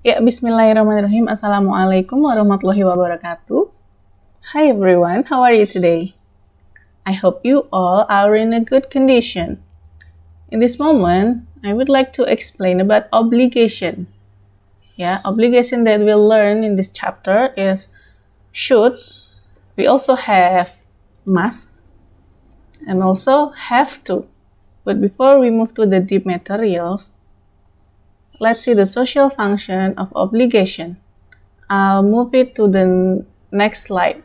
Ya, bismillahirrahmanirrahim. Assalamualaikum warahmatullahi wabarakatuh. Hi everyone, how are you today? I hope you all are in a good condition. In this moment, I would like to explain about obligation. Yeah, obligation that we'll learn in this chapter is should. We also have must and also have to. But before we move to the deep materials, let's see the social function of obligation. I'll move it to the next slide.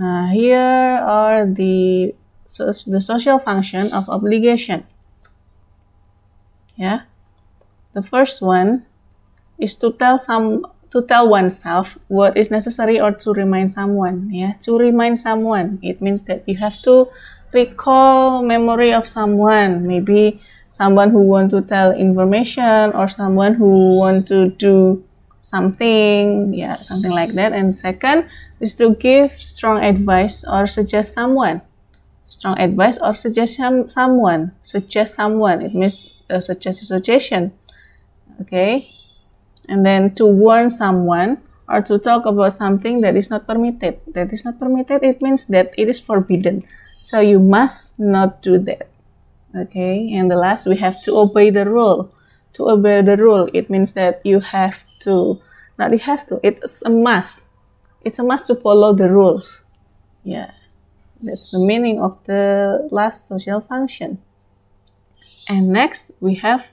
Now, here are the social function of obligation. Yeah, the first one is to tell oneself what is necessary or to remind someone. Yeah, to remind someone, it means that you have to recall memory of someone, maybe someone who want to tell information or someone who want to do something, yeah, something like that. And second is to give strong advice or suggest someone. Strong advice or suggest someone. Suggest someone, it means suggest a suggestion. Okay, and then to warn someone or to talk about something that is not permitted. That is not permitted, it means that it is forbidden. So you must not do that. Okay, and the last, we have to obey the rule. To obey the rule, it means that you have to, not you have to, it's a must. It's a must to follow the rules. Yeah, that's the meaning of the last social function. And next, we have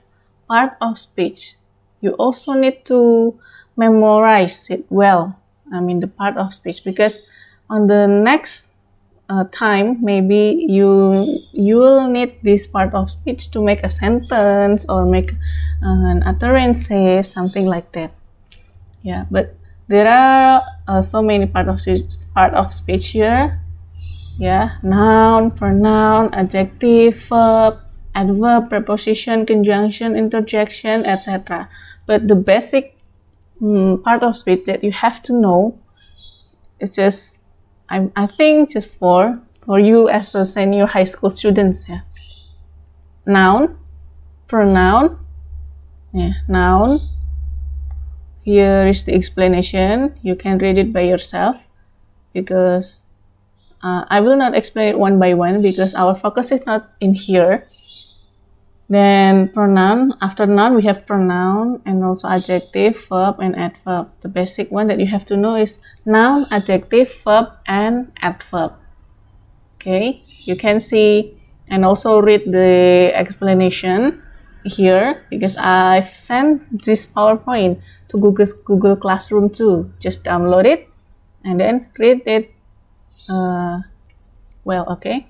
part of speech. You also need to memorize it well. I mean, the part of speech, because on the next time, maybe you will need this part of speech to make a sentence or make an utterance, something like that. Yeah, but there are so many part of speech here. Yeah, noun, pronoun, adjective, verb, adverb, preposition, conjunction, interjection, etc. But the basic part of speech that you have to know is just, I think, just for you as a senior high school students. Yeah, noun, pronoun, yeah, noun. Here is the explanation. You can read it by yourself, because I will not explain it one by one because our focus is not in here. Then pronoun, after noun we have pronoun and also adjective, verb, and adverb. The basic one that you have to know is noun, adjective, verb, and adverb. Okay, you can see and also read the explanation here, because I've sent this PowerPoint to Google Classroom too. Just download it and then read it well, okay?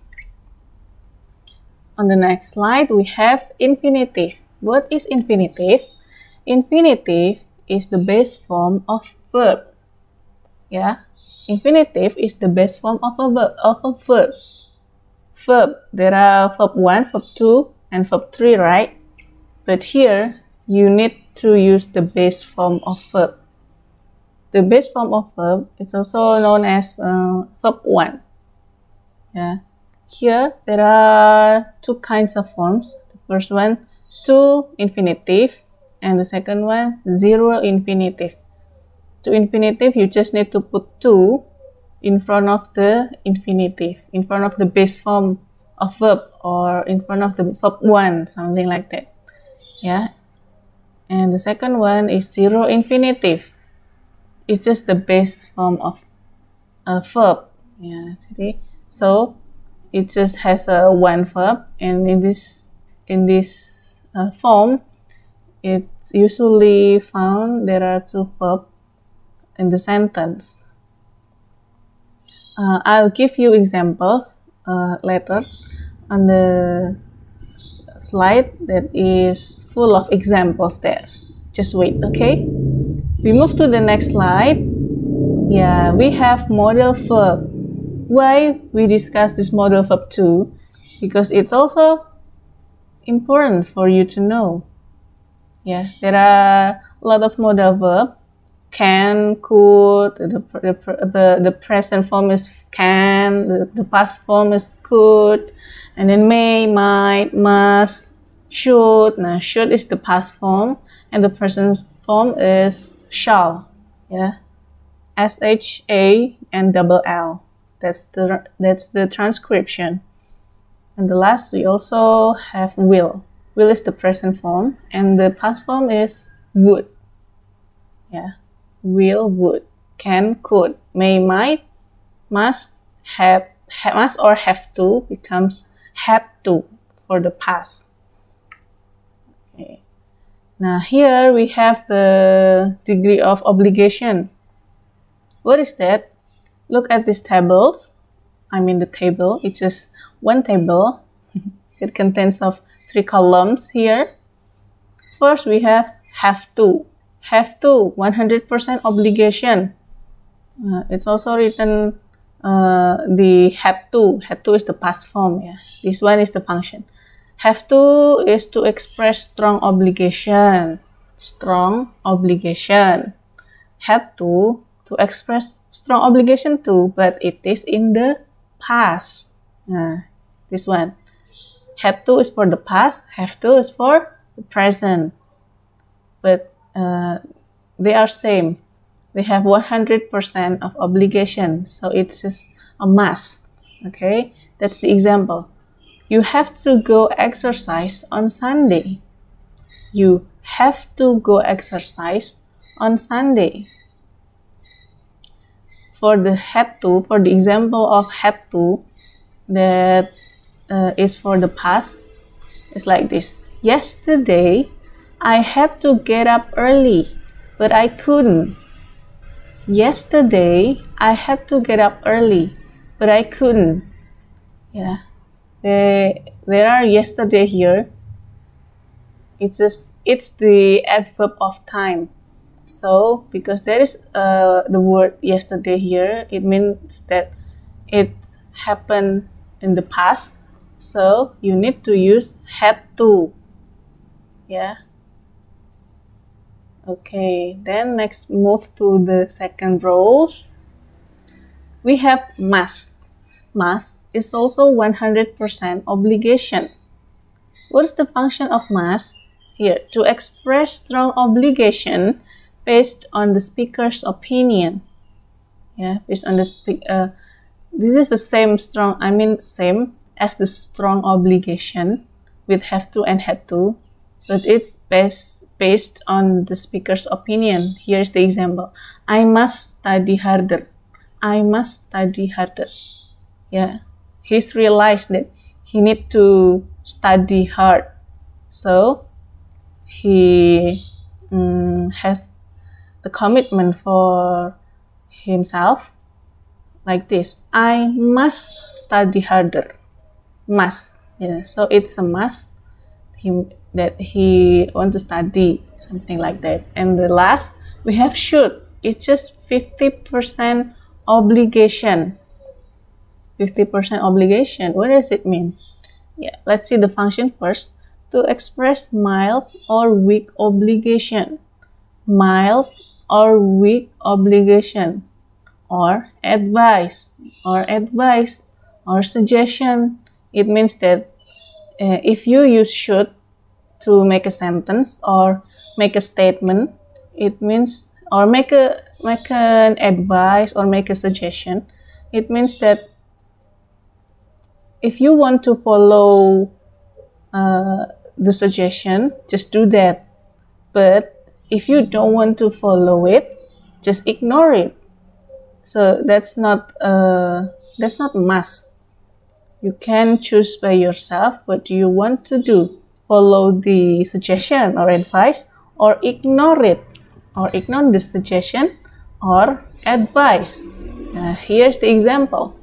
On the next slide, we have infinitive. What is infinitive? Infinitive is the base form of verb. Yeah, infinitive is the base form of a verb. Verb, there are verb 1, verb 2, and verb 3, right? But here, you need to use the base form of verb. The base form of verb is also known as verb 1. Yeah. Here, there are two kinds of forms. The first one, to infinitive, and the second one, zero infinitive. To infinitive, you just need to put to in front of the infinitive, in front of the base form of verb, or in front of the verb 1, something like that. Yeah. And the second one is zero infinitive. It's just the base form of a verb. Yeah. So it just has one verb, and in this form, it's usually found there are two verbs in the sentence. I'll give you examples later on the slide that is full of examples there. Just wait, okay? We move to the next slide. Yeah, we have modal verb. Why we discuss this modal verb too? Because it's also important for you to know. Yeah, there are a lot of modal verb. Can, could, the present form is can, the past form is could, and then may, might, must, should. Now, should is the past form, and the present form is shall. Yeah, SHA and double L. That's the transcription. And the last, we also have will. Will is the present form, and the past form is would. Yeah, will, would, can, could, may, might, must, have, must or have to becomes had to for the past. Okay. Now here we have the degree of obligation. What is that? Look at these tables. I mean the table. It's just one table. It contains of 3 columns here. First we have to. Have to, 100% obligation. It's also written the had to. Had to is the past form. Yeah, this one is the function. Have to is to express strong obligation. Strong obligation. Had to express strong obligation too, but it is in the past. This one. Have to is for the past. Have to is for the present. But they are same. They have 100% of obligation, so it's just a must. Okay, that's the example. You have to go exercise on Sunday. You have to go exercise on Sunday. For the had to, for the example of had to, that is for the past, it's like this. Yesterday, I had to get up early, but I couldn't. Yesterday, I had to get up early, but I couldn't. Yeah, there are yesterday here. It's the adverb of time. So because there is the word yesterday here, it means that it happened in the past. So you need to use had to. Yeah. Okay, then next move to the second rows. We have must. Must is also 100% obligation. What is the function of must? Here, to express strong obligation based on the speaker's opinion. Yeah, based on the this is the same same as the strong obligation with have to and had to. But it's based on the speaker's opinion. Here's the example. I must study harder. I must study harder. Yeah, he's realized that he need to study hard. So he has the commitment for himself like this. I must study harder. Must. Yeah, so it's a must. That he want to study, something like that. And the last, we have should. It's just 50% obligation. 50% obligation. What does it mean? Yeah, let's see the function first. To express mild or weak obligation. Mild or weak obligation. Or advice. Or suggestion. It means that if you use should to make a sentence or make a statement, it means, or make an advice or make a suggestion, it means that if you want to follow the suggestion, just do that. But if you don't want to follow it, just ignore it. So that's not must. You can choose by yourself what you want to do. Follow the suggestion or advice, or ignore it, or ignore the suggestion or advice. Here's the example.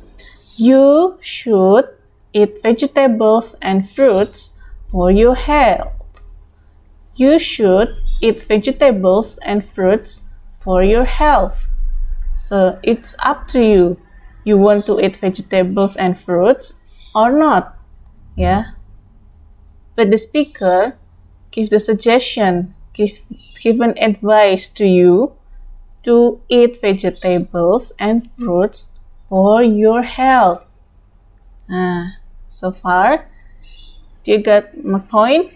You should eat vegetables and fruits for your health. You should eat vegetables and fruits for your health. So it's up to you. You want to eat vegetables and fruits or not? Yeah. But the speaker give the suggestion, give an advice to you to eat vegetables and fruits for your health. So far, do you get my point?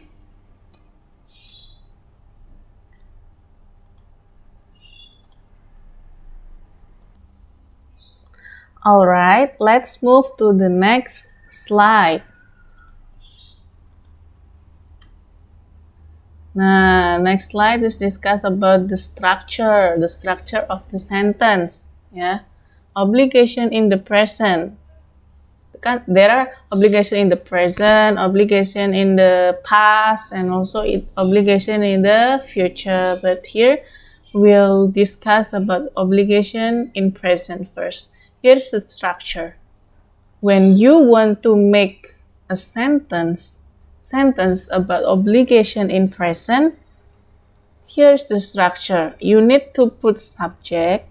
Alright, let's move to the next slide. Nah, next slide is discuss about the structure of the sentence. Yeah, obligation in the present. There are obligation in the present, obligation in the past, and also obligation in the future. But here we'll discuss about obligation in present first. Here's the structure. When you want to make a sentence about obligation in present, here's the structure. You need to put subject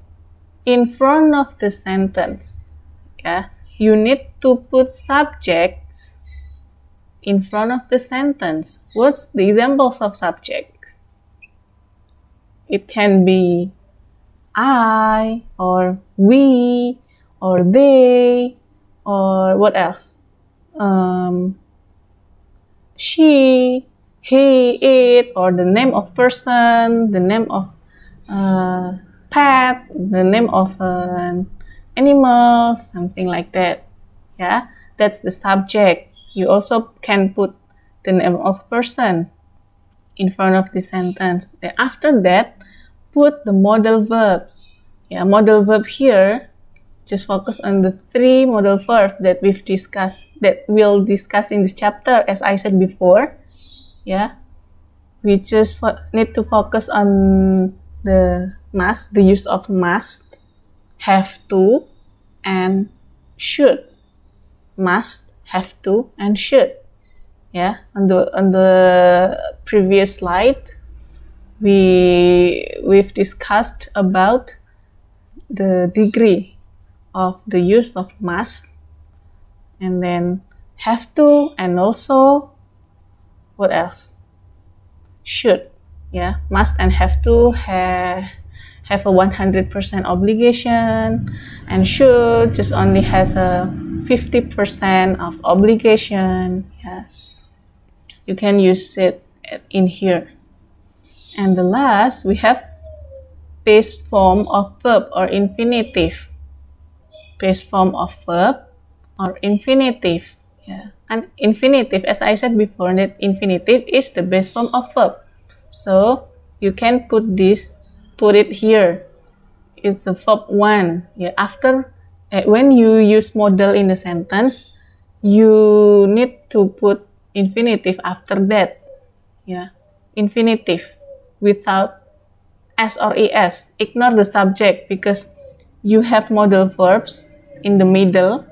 in front of the sentence. Yeah, you need to put subjects in front of the sentence. What's the examples of subject? It can be I, or we, or they, or what else? She, he, it, or the name of person, the name of pet, the name of an animal, something like that. Yeah, that's the subject. You also can put the name of person in front of the sentence. Then after that, put the modal verbs. Yeah, modal verb here, just focus on the 3 modal verbs that we'll discuss in this chapter, as I said before. Yeah, we just need to focus on the must, the use of must, have to, and should. Must, have to, and should. Yeah, on the previous slide, we've discussed about the degree of the use of must, and then have to, and also what else? Should. Yeah, must and have to have a 100% obligation, and should just only has a 50% of obligation. Yeah, you can use it in here. And the last, we have base form of verb or infinitive. Base form of verb or infinitive. Yeah, and infinitive, as I said before, that infinitive is the base form of verb. So you can put it here. It's a verb 1. Yeah, after when you use modal in a sentence, you need to put infinitive after that. Yeah, infinitive without s or es. Ignore the subject because you have modal verbs in the middle,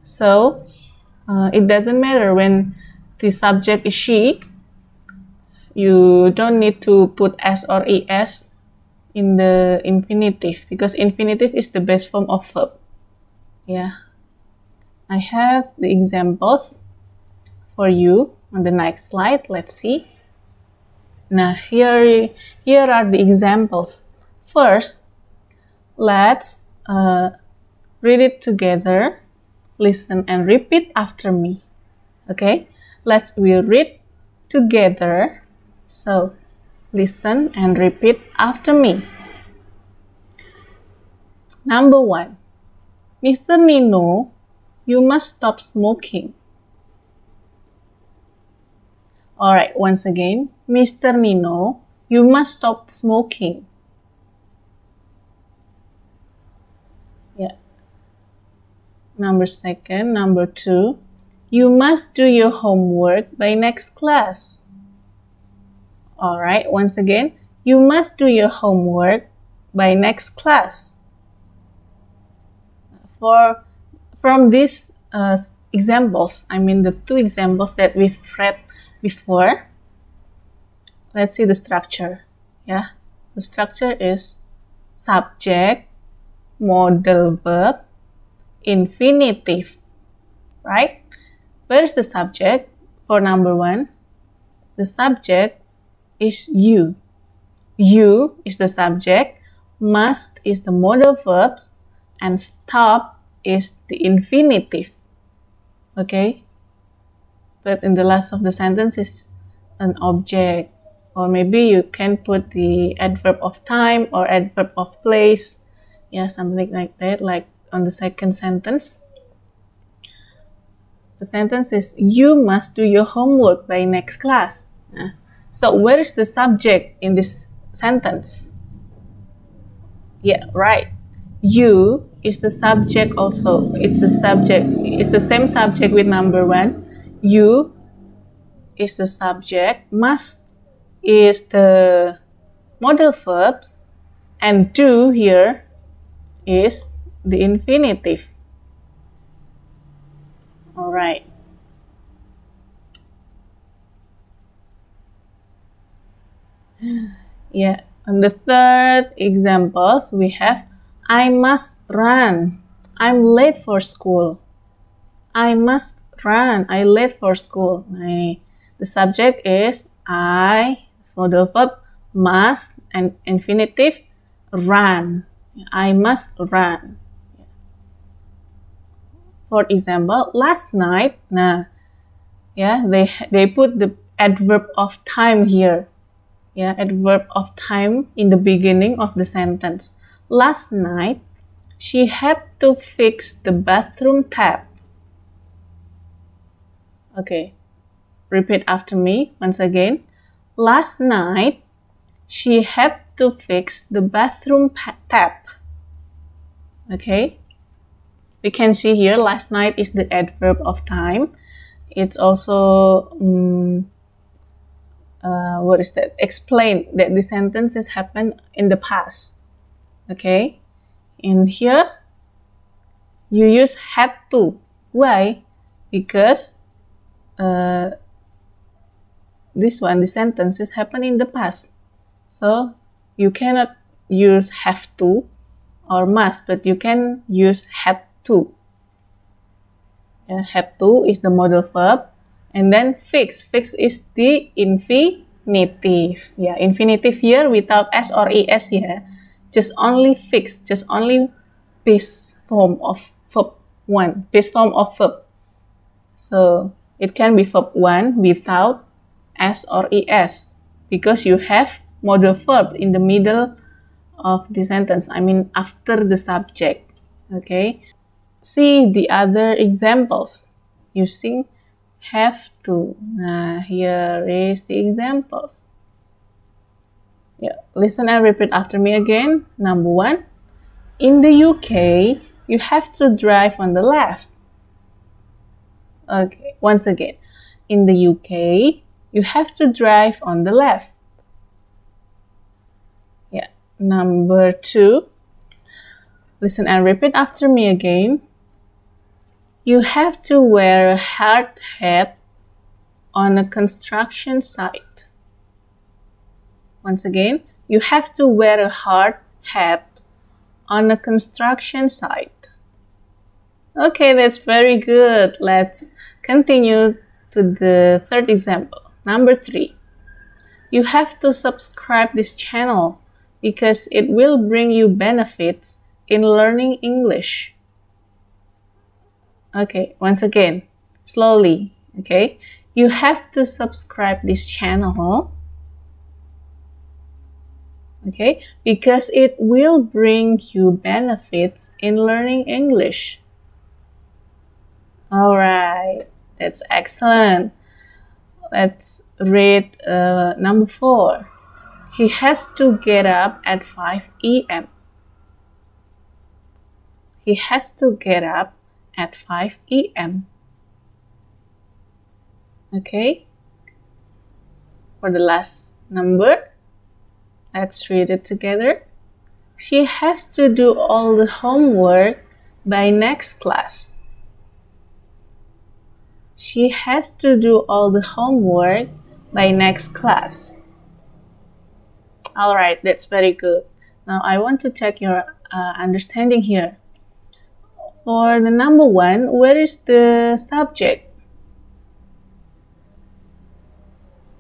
so it doesn't matter when the subject is she. You don't need to put s or es in the infinitive because infinitive is the base form of verb. Yeah, I have the examples for you on the next slide. Let's see. Now here are the examples. First, let's read it together. Listen and repeat after me. Okay, we'll read together. So listen and repeat after me. Number 1. Mr. Nino, you must stop smoking. Alright, once again. Mr. Nino, you must stop smoking. Yeah. Number 2. You must do your homework by next class. Alright, once again. You must do your homework by next class. From these examples, I mean the 2 examples that we've read before, let's see the structure. Yeah, the structure is subject, modal verb, infinitive, right? Where is the subject? For number 1, the subject is you. You is the subject, must is the modal verbs, and stop is the infinitive. Okay? But in the last of the sentence is an object, or maybe you can put the adverb of time or adverb of place. Yeah, something like that, like on the second sentence. The sentence is, you must do your homework by next class. So where is the subject in this sentence? Yeah, right. You is the subject also. It's the subject. It's the same subject with number 1. You is the subject. Must is the modal verb. And do here is the infinitive. All right. Yeah. On the third examples, we have, I must run. I'm late for school. I must run. I'm late for school. The subject is I, modal verb, must, and infinitive, run. I must run. For example, last night, they put the adverb of time here. Adverb of time in the beginning of the sentence. Last night, she had to fix the bathroom tap. Okay, repeat after me once again. Last night, she had to fix the bathroom tap. Okay, we can see here last night is the adverb of time. It's also explain that the sentences happened in the past. Okay, and here you use had to. Why? Because the sentences happen in the past, so you cannot use have to or must, but you can use had to. Had to is the modal verb. And then fix. Fix is the infinitive. Infinitive here without S or ES here. Just only fix. Just only base form of verb 1. Base form of verb. So it can be verb 1 without S or ES. Because you have modal verb in the middle of the sentence. I mean after the subject. Okay. See the other examples using have to. Here is the examples. Listen and repeat after me again. Number 1. In the UK, you have to drive on the left. Okay, once again. In the UK, you have to drive on the left. Number 2. Listen and repeat after me again. You have to wear a hard hat on a construction site. Once again, you have to wear a hard hat on a construction site. Okay, that's very good. Let's continue to the third example. Number 3. You have to subscribe this channel because it will bring you benefits in learning English. Okay, once again, slowly, okay? You have to subscribe this channel, okay? Because it will bring you benefits in learning English. All right, that's excellent. Let's read number 4. He has to get up at 5 a.m. He has to get up at 5 a.m. Okay. For the last number, let's read it together. She has to do all the homework by next class. She has to do all the homework by next class. All right, that's very good. Now I want to check your understanding here. For the number 1, where is the subject?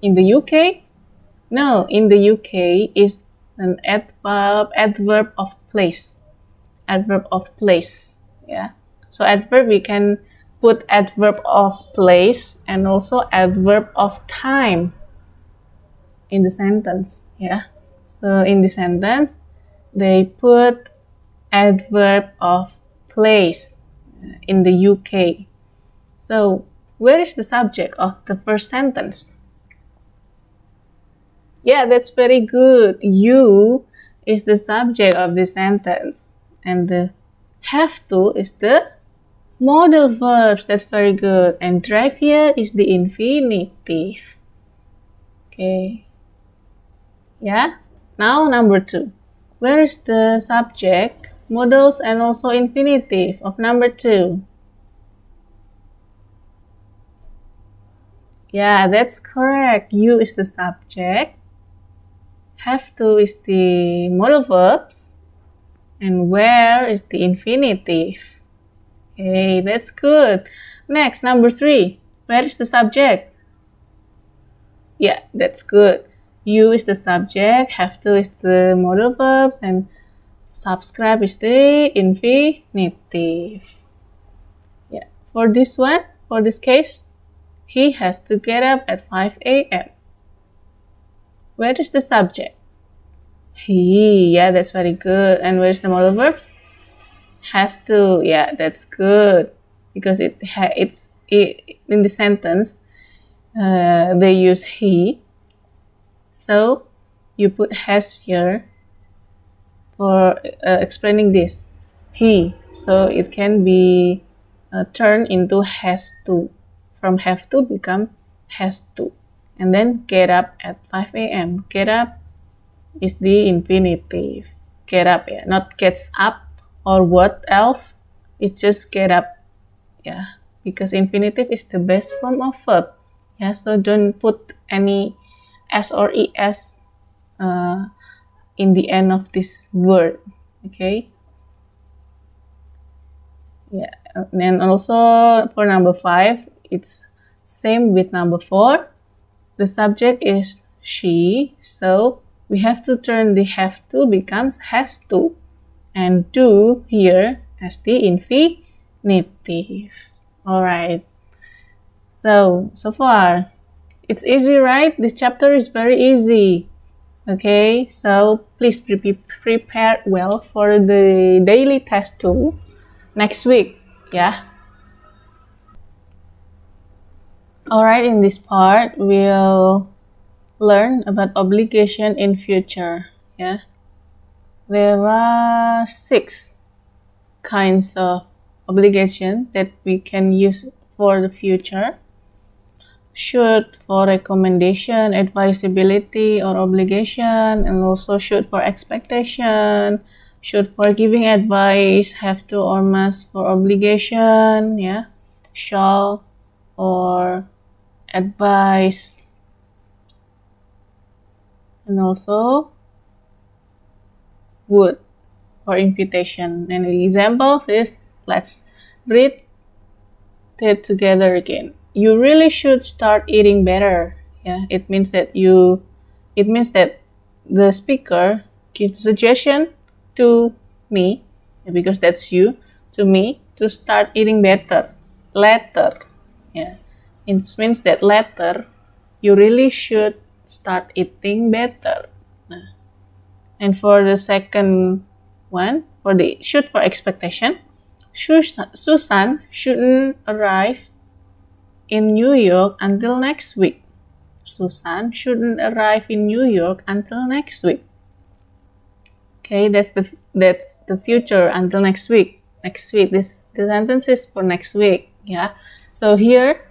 In the UK? No, in the UK is an adverb of place. Adverb of place. So adverb, we can put adverb of place and also adverb of time in the sentence. So in the sentence, they put adverb of place in the UK. So, where is the subject of the first sentence? Yeah, that's very good. You is the subject of the sentence. And the have to is the modal verbs. That's very good. And drive here is the infinitive. Okay. Yeah. Now number 2. Where is the subject, modals, and also infinitive of number 2? Yeah, that's correct. You is the subject. Have to is the modal verbs. And where is the infinitive. Okay, that's good. Next, number 3. Where is the subject? Yeah, that's good. You is the subject, have to is the modal verbs, and subscribe is the infinitive. Yeah, for this one, for this case, he has to get up at 5 a.m. Where is the subject? He, yeah, that's very good. And where is the modal verbs? Has to, yeah, that's good. Because in the sentence, they use he. So, you put has here for explaining this. He. So, it can be turned into has to. From have to become has to. And then get up at 5 a.m. Get up is the infinitive. Get up, yeah. Not gets up or what else. It's just get up. Yeah. Because infinitive is the best form of verb. Yeah. So don't put any s or es in the end of this word. Okay. Yeah. And also for number 5, it's same with number 4. The subject is she, so we have to turn the have to becomes has to, and do here as the infinitive. Alright. So far, it's easy, right? This chapter is very easy. Okay, so please prepare well for the daily test too next week. Yeah. Alright, in this part, we'll learn about obligation in future. Yeah. There are 6 kinds of obligation that we can use for the future. Should for recommendation, advisability, or obligation, and also should for expectation, should for giving advice, have to or must for obligation, yeah, shall or advice, and also would for invitation. And the examples is, let's read it together again. You really should start eating better. Yeah, it means that the speaker gives suggestion to me, because that's you, to me, to start eating better. Later. Yeah. It means that later you really should start eating better. And for the second one, for the should for expectation, Susan shouldn't arrive in New York until next week. Susan shouldn't arrive in New York until next week. Okay, that's the future until next week. Next week. The sentence is for next week. Yeah. So here,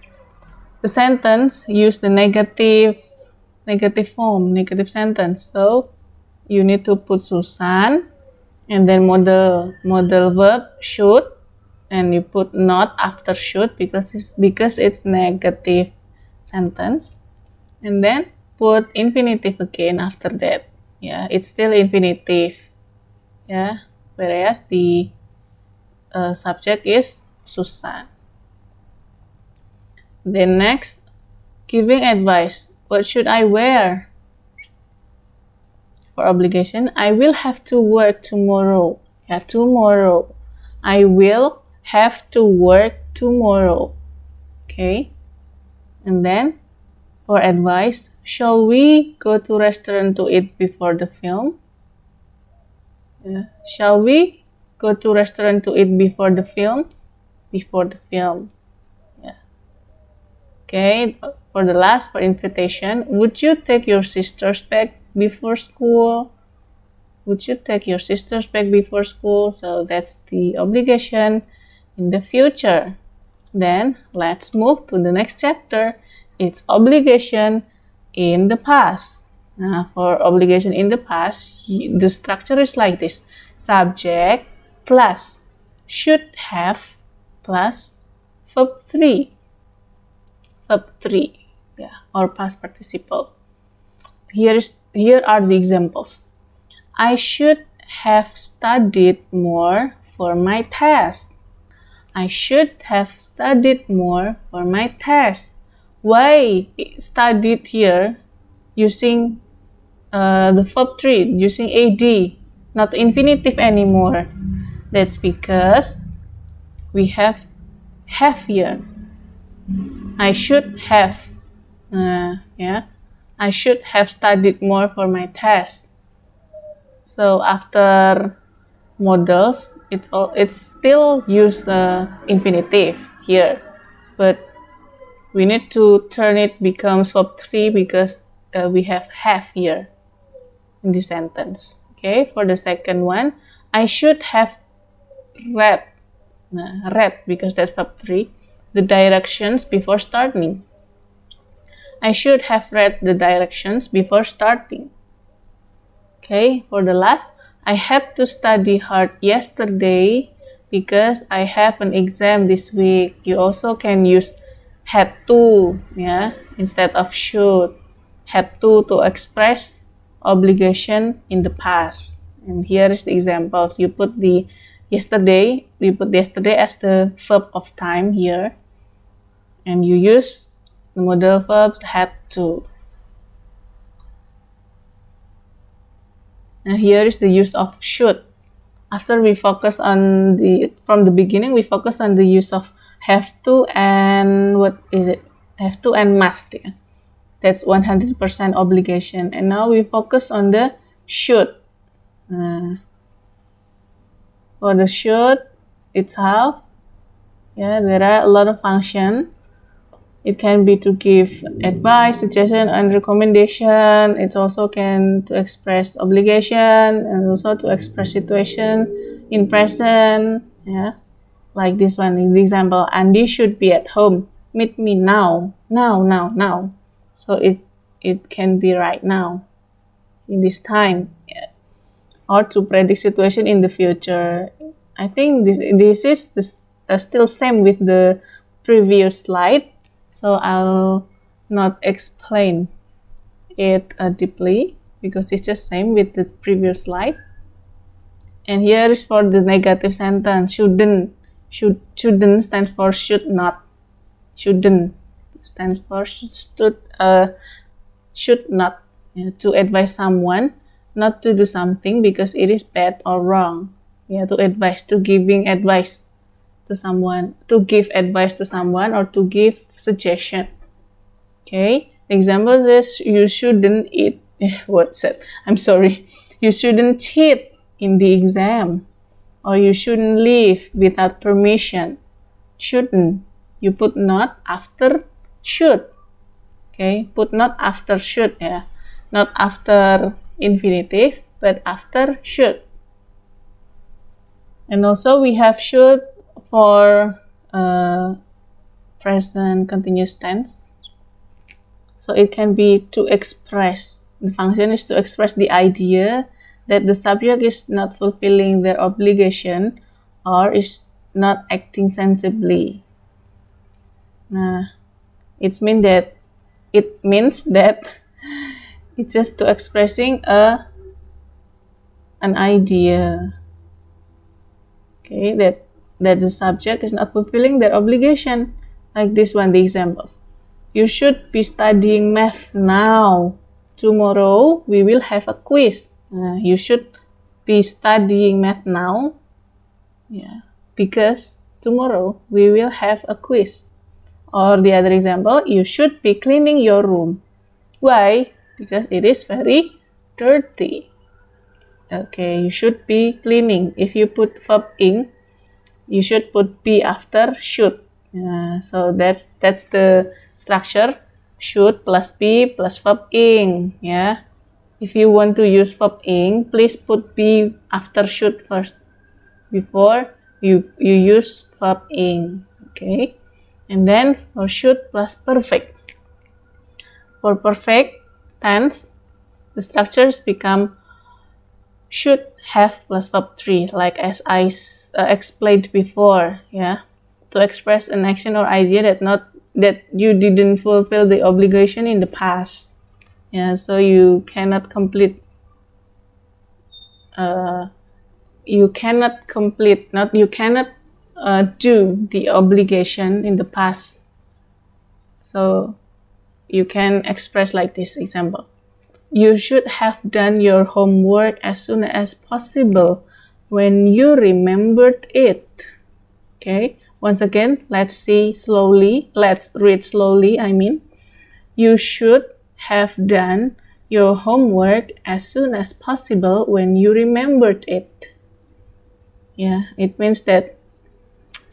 the sentence use the negative form, negative sentence. So you need to put Susan, and then modal verb should, and you put not after should because it's negative sentence, and then put infinitive again after that. Yeah, it's still infinitive. Yeah, whereas the subject is Susan. Then next, giving advice. What should I wear? For obligation, I will have to work tomorrow. Yeah, tomorrow. I will have to work tomorrow. Okay. And then for advice, shall we go to restaurant to eat before the film? Yeah. Shall we go to restaurant to eat before the film? Before the film. Yeah. Okay, for the last, for invitation, would you take your sisters back before school? Would you take your sisters back before school? So that's the obligation in the future. Then let's move to the next chapter. It's obligation in the past. Now, for obligation in the past, the structure is like this. Subject plus should have plus verb 3. Verb 3, yeah, or past participle. Here are the examples. I should have studied more for my test. I should have studied more for my test. Why studied here using the verb 3, using AD, not infinitive anymore? That's because we have here. I should have, I should have studied more for my test. So after modals, it's still use the infinitive here, but we need to turn it becomes verb 3 because we have here in the sentence. Okay, for the second one, I should have read, read because that's verb 3, the directions before starting. I should have read the directions before starting. Okay, for the last, I had to study hard yesterday because I have an exam this week. You also can use had to, yeah, instead of should. Had to express obligation in the past. And here is the examples. You put yesterday as the verb of time here, and you use the modal verbs had to. Now here is the use of should. After we focus on from the beginning, we focus on the use of have to and what is it? Have to and must. Yeah. That's 100% obligation. And now we focus on the should. For the should itself, yeah, there are a lot of functions. It can be to give advice, suggestion, and recommendation. It also can to express obligation and also to express situation in present. Yeah, like this one in the example. Andy should be at home. Meet me now. Now. So it can be right now, in this time, yeah. Or to predict situation in the future. I think this is still same with the previous slide. So I'll not explain it deeply because it's just same with the previous slide. And here is for the negative sentence. Shouldn't stands for should not. Shouldn't stands for should not. You know, to advise someone not to do something because it is bad or wrong. Yeah, to advise, to giving advice to someone, to give advice to someone or to give suggestion. Okay, example is you shouldn't eat. What's it? I'm sorry. You shouldn't cheat in the exam, or you shouldn't leave without permission. Shouldn't. You put not after should. Okay, put not after should. Yeah, not after infinitive, but after should. And also we have should for present continuous tense. So it can be to express. The function is to express the idea that the subject is not fulfilling their obligation or is not acting sensibly. It means that it's just to expressing an idea. Okay, that the subject is not fulfilling their obligation. Like this one, the examples. You should be studying math now. Tomorrow we will have a quiz. You should be studying math now. Yeah, because tomorrow we will have a quiz. Or the other example, you should be cleaning your room. Why? Because it is very dirty. Okay, you should be cleaning. If you put verb ing, you should put be after should. So that's the structure. Should plus be plus verb ing. Yeah. If you want to use verb ing, please put be after should first before you use verb ing. Okay. And then for should plus perfect. For perfect tense, the structures become should have plus verb 3, like as I explained before. Yeah, to express an action or idea that you didn't fulfill the obligation in the past. Yeah, so you cannot complete. You cannot do the obligation in the past. So you can express like this example. You should have done your homework as soon as possible when you remembered it. Okay, once again, let's read slowly. You should have done your homework as soon as possible when you remembered it. Yeah, it means that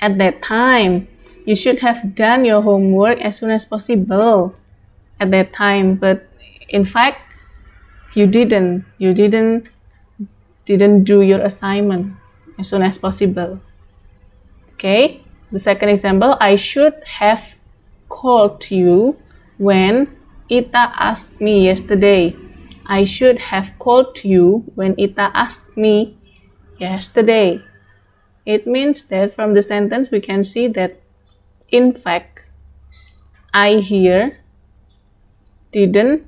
at that time, you should have done your homework as soon as possible at that time, but in fact, you didn't do your assignment as soon as possible. Okay, the second example, I should have called you when Ita asked me yesterday. I should have called you when Ita asked me yesterday. It means that from the sentence we can see that in fact I here didn't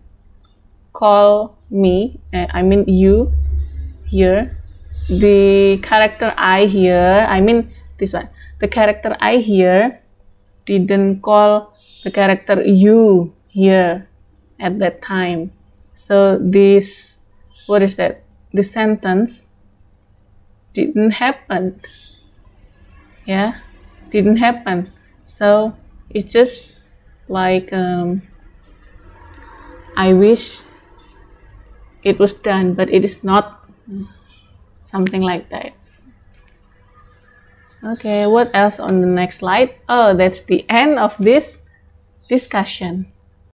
call me, you here. The character I here, this one. The character I here didn't call the character you here at that time. So this, the sentence didn't happen. Yeah, didn't happen. So it's just like I wish it was done, but it is not. Something like that. Okay, what else on the next slide? Oh, that's the end of this discussion.